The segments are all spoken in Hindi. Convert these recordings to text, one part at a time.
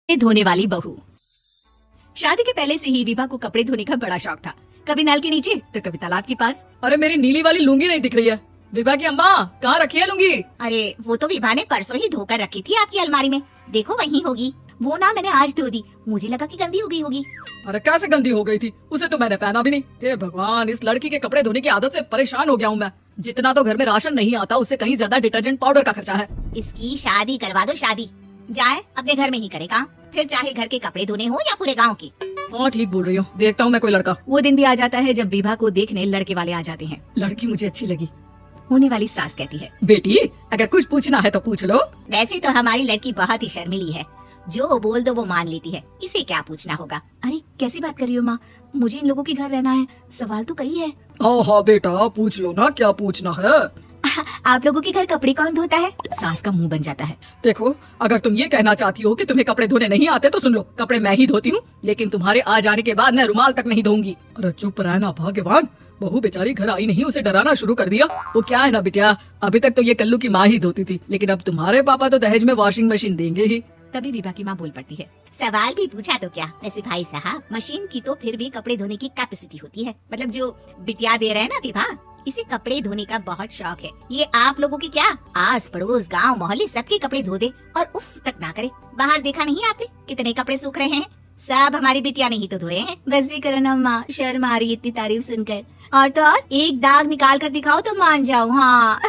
धोने वाली बहू। शादी के पहले से ही विभा को कपड़े धोने का बड़ा शौक था। कभी नल के नीचे तो कभी तालाब के पास। अरे मेरी नीली वाली लुंगी नहीं दिख रही है। विभा की अम्मा कहाँ रखी है लुंगी? अरे वो तो विभा ने परसों ही धोकर रखी थी आपकी अलमारी में, देखो वहीं होगी। वो ना मैंने आज धो दी, मुझे लगा कि गंदी हो गई होगी। अरे कैसे गंदी हो गई थी, उसे तो मैंने पहना भी नहीं। हे भगवान, इस लड़की के कपड़े धोने की आदत से परेशान हो गया हूँ मैं। जितना तो घर में राशन नहीं आता उससे कहीं ज्यादा डिटर्जेंट पाउडर का खर्चा है। इसकी शादी करवा दो, शादी जाए अपने घर में ही करे काम, फिर चाहे घर के कपड़े धोने हो या पूरे गाँव के। हाँ ठीक बोल रही हूँ, देखता हूँ मैं कोई लड़का। वो दिन भी आ जाता है जब विभा को देखने लड़के वाले आ जाते हैं। लड़की मुझे अच्छी लगी। होने वाली सास कहती है, बेटी अगर कुछ पूछना है तो पूछ लो। वैसे तो हमारी लड़की बहुत ही शर्मीली है, जो बोल दो वो मान लेती है, इसे क्या पूछना होगा। अरे कैसी बात कर रही हो माँ, मुझे इन लोगों के घर रहना है, सवाल तो कई है। हाँ बेटा पूछ लो ना, क्या पूछना है। आप लोगों के घर कपड़े कौन धोता है? सास का मुंह बन जाता है। देखो अगर तुम ये कहना चाहती हो कि तुम्हें कपड़े धोने नहीं आते तो सुन लो, कपड़े मैं ही धोती हूँ, लेकिन तुम्हारे आ जाने के बाद मैं रुमाल तक नहीं धोऊंगी। अरे चुप रहना भगवान, बहू बेचारी घर आई नहीं, उसे डराना शुरू कर दिया। वो क्या है ना बिटिया, अभी तक तो ये कल्लू की माँ ही धोती थी, लेकिन अब तुम्हारे पापा तो दहेज में वॉशिंग मशीन देंगे ही। तभी विभा की माँ बोल पड़ती है, सवाल भी पूछा तो क्या। वैसे भाई साहब, मशीन की तो फिर भी कपड़े धोने की कैपेसिटी होती है, मतलब जो बिटिया दे रहे हैं ना विभा, इसे कपड़े धोने का बहुत शौक है। ये आप लोगों की क्या, आस पड़ोस गांव मोहल्ले सबके कपड़े धो दे और उफ तक ना करे। बाहर देखा नहीं आपने कितने कपड़े सूख रहे हैं, सब हमारी बिटिया ने ही तो धोए हैं। बस भी करो ना माँ, शर्म आ रही है इतनी तारीफ सुनकर। और तो और एक दाग निकाल कर दिखाओ तो मान जाओ। हाँ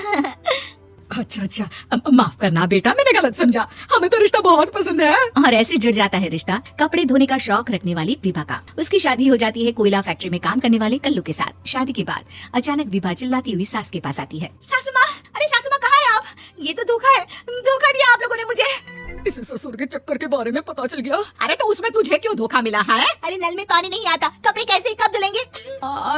अच्छा माफ करना बेटा, मैंने गलत समझा, हमें तो रिश्ता बहुत पसंद है। और ऐसे जुड़ जाता है रिश्ता कपड़े धोने का शौक रखने वाली विभा का। उसकी शादी हो जाती है कोयला फैक्ट्री में काम करने वाले कल्लू के साथ। शादी के बाद अचानक विभा चिल्लाती हुई सास के पास आती है, सासू माँ, अरे सासू माँ कहाँ है आप? ये तो धोखा है, धोखा दिया आप लोगों ने मुझे। इस ससुर के चक्कर के बारे में पता चल गया। अरे तो उसमें तुझे क्यों धोखा मिला है? अरे नल में पानी नहीं आता, कपड़े कैसे कब धुलेंगे?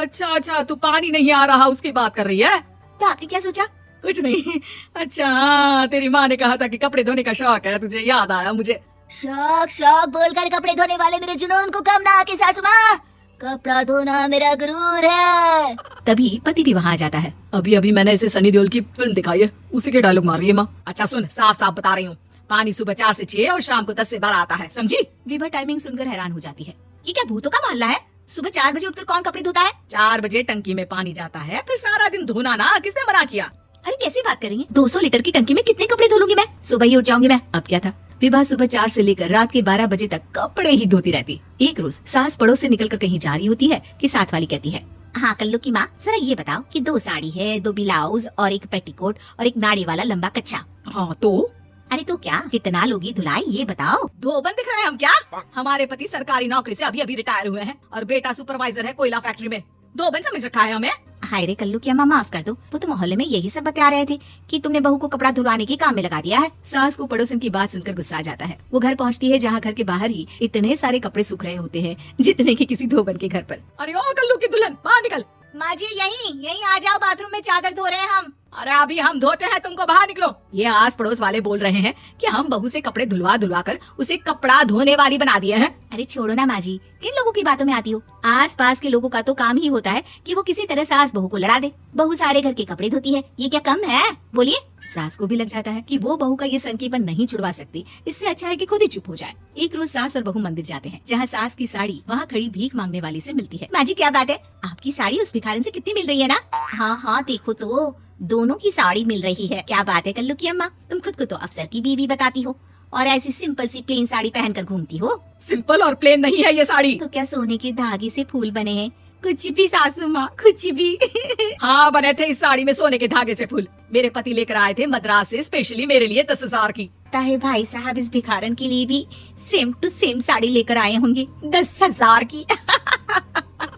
अच्छा तू पानी नहीं आ रहा उसकी बात कर रही है? तो आपने क्या सोचा? कुछ नहीं। अच्छा तेरी माँ ने कहा था कि कपड़े धोने का शौक है, तुझे याद आया मुझे। शौक शौक बोलकर कपड़े धोने वाले मेरे जुनून को कम ना आके सासू माँ, कपड़ा धोना मेरा गुरूर है। तभी पति भी वहाँ आ जाता है। अभी मैंने इसे सनी देओल की फिल्म दिखाई है, उसी के डायलॉग मार रही है माँ। अच्छा सुन, साफ साफ बता रही हूँ, पानी सुबह 4 से 6 और शाम को 10 से 12 आता है, समझी? विभा टाइमिंग सुनकर हैरान हो जाती है। ये क्या भूतों का मोहल्ला है? सुबह 4 बजे उठकर कौन कपड़े धोता है? 4 बजे टंकी में पानी जाता है, फिर सारा दिन धोना ना, किसने मना किया? अरे कैसी बात कर रही है, 200 लीटर की टंकी में कितने कपड़े धो लूंगी मैं, सुबह ही उठ जाऊंगी मैं। अब क्या था, विभा सुबह 4 से लेकर रात के 12 बजे तक कपड़े ही धोती रहती। एक रोज सास पड़ोस से निकलकर कहीं जा रही होती है कि साथ वाली कहती है, हाँ कल्लू की माँ, जरा ये बताओ कि 2 साड़ी है, 2 ब्लाउज और एक पेटीकोट और एक नाड़ी वाला लंबा कच्छा। हाँ तो अरे तो क्या, कितना लोगी धुलाई ये बताओ। धोबन दिख रहे हैं हम क्या? हमारे पति सरकारी नौकरी से अभी रिटायर हुए हैं और बेटा सुपरवाइजर है कोयला फैक्ट्री में। धोबन समझ रखा है हमें? हाय रे कल्लू की अम्मा, माफ कर दो, वो तो मोहल्ले में यही सब बता रहे थे कि तुमने बहू को कपड़ा धुलवाने के काम में लगा दिया है। सास को पड़ोसन की बात सुनकर गुस्सा आ जाता है। वो घर पहुंचती है जहाँ घर के बाहर ही इतने सारे कपड़े सूख रहे होते हैं जितने कि किसी धोबन के घर पर। अरे ओ कल्लू की दुल्हन, बाहर निकल। माँ जी यहीं आ जाओ, बाथरूम में चादर धो रहे हैं हम। अरे अभी हम धोते हैं, तुमको बाहर निकलो। ये आस पड़ोस वाले बोल रहे हैं कि हम बहू से कपड़े धुलवा कर उसे कपड़ा धोने वाली बना दिए हैं। अरे छोड़ो ना माँ जी, किन लोगों की बातों में आती हो। आस पास के लोगों का तो काम ही होता है कि वो किसी तरह सास बहू को लड़ा दे। बहू सारे घर के कपड़े धोती है, ये क्या कम है? बोलिए। सास को भी लग जाता है कि वो बहू का ये संकीपन नहीं छुड़वा सकती, इससे अच्छा है कि खुद ही चुप हो जाए। एक रोज सास और बहू मंदिर जाते हैं, जहाँ सास की साड़ी वहाँ खड़ी भीख मांगने वाली से मिलती है। माँ जी क्या बात है, आपकी साड़ी उस भिखारन से कितनी मिल रही है ना? हाँ देखो तो दोनों की साड़ी मिल रही है। क्या बात है कल्लू की अम्मा, तुम खुद को तो अफसर की बीवी बताती हो और ऐसी सिंपल सी प्लेन साड़ी पहनकर घूमती हो। सिंपल और प्लेन नहीं है ये साड़ी। तो क्या सोने के धागे से फूल बने हैं? कुछ भी सासू माँ, कुछ भी। हाँ बने थे इस साड़ी में सोने के धागे से फूल। मेरे पति लेकर आए थे मद्रास से स्पेशली मेरे लिए 10,000 की। ताहे भाई साहब इस भिखारन के लिए भी सेम टू सेम साड़ी लेकर आए होंगे 10,000 की।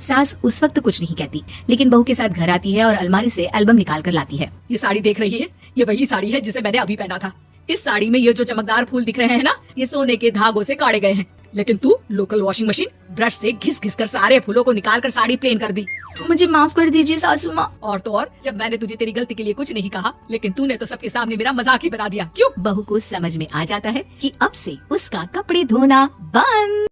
सास उस वक्त कुछ नहीं कहती, लेकिन बहू के साथ घर आती है और अलमारी से एल्बम निकाल कर लाती है। ये साड़ी देख रही है, ये वही साड़ी है जिसे मैंने अभी पहना था। इस साड़ी में ये जो चमकदार फूल दिख रहे हैं ना, ये सोने के धागों से काटे गए हैं, लेकिन तू लोकल वॉशिंग मशीन ब्रश से घिस घिस कर सारे फूलों को निकाल कर साड़ी प्लेन कर दी। मुझे माफ कर दीजिए सासू माँ। और तो और, जब मैंने तुझे तेरी गलती के लिए कुछ नहीं कहा, लेकिन तूने तो सबके सामने मेरा मजाक ही बना दिया। क्यों? बहू को समझ में आ जाता है कि अब से उसका कपड़े धोना बंद।